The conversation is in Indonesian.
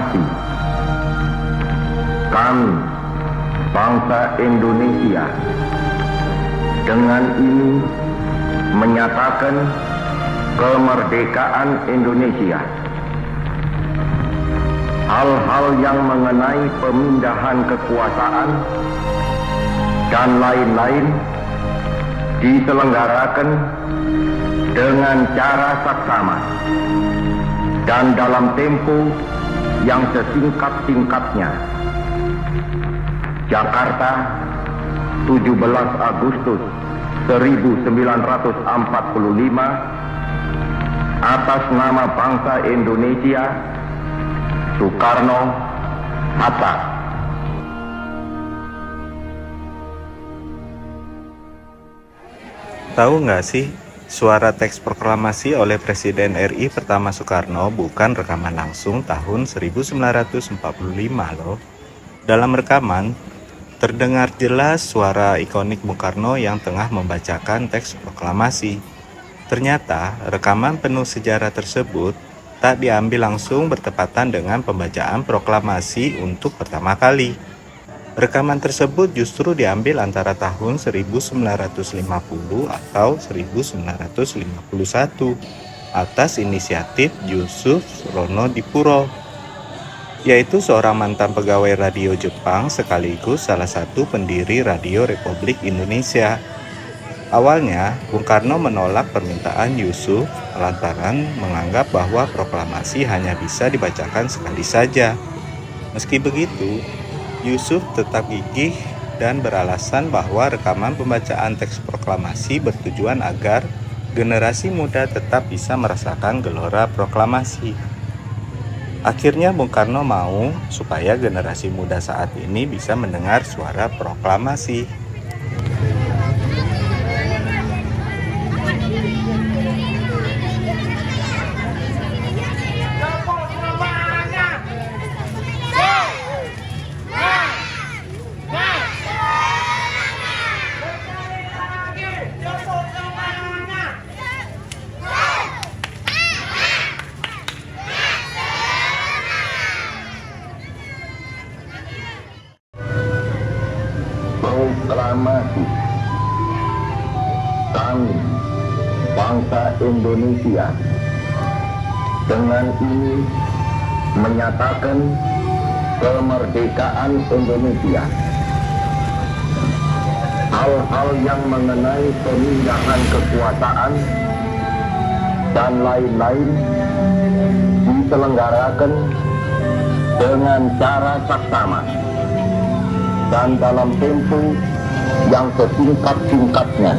proklamasi. Kami, bangsa Indonesia, dengan ini menyatakan kemerdekaan Indonesia. Hal-hal yang mengenai pemindahan kekuasaan dan lain-lain diselenggarakan dengan cara saksama dan dalam tempo yang sesingkat-singkatnya. Jakarta, 17 Agustus 1945, atas nama bangsa Indonesia, Soekarno-Hatta. Tahu nggak sih, suara teks proklamasi oleh Presiden RI pertama Soekarno bukan rekaman langsung tahun 1945 loh. Dalam rekaman, terdengar jelas suara ikonik Bung Karno yang tengah membacakan teks proklamasi. Ternyata, rekaman penuh sejarah tersebut tak diambil langsung bertepatan dengan pembacaan proklamasi untuk pertama kali. Rekaman tersebut justru diambil antara tahun 1950 atau 1951 atas inisiatif Yusuf Ronodipuro, yaitu seorang mantan pegawai radio Jepang sekaligus salah satu pendiri Radio Republik Indonesia. Awalnya, Bung Karno menolak permintaan Yusuf lantaran menganggap bahwa proklamasi hanya bisa dibacakan sekali saja. Meski begitu, Yusuf tetap gigih dan beralasan bahwa rekaman pembacaan teks proklamasi bertujuan agar generasi muda tetap bisa merasakan gelora proklamasi. Akhirnya Bung Karno mau supaya generasi muda saat ini bisa mendengar suara proklamasi. Proklamasi. Kami, bangsa Indonesia, dengan ini menyatakan kemerdekaan Indonesia. Hal-hal yang mengenai pemindahan kekuasaan dan lain-lain diselenggarakan dengan cara saksama dan dalam tempo yang sesingkat-singkatnya.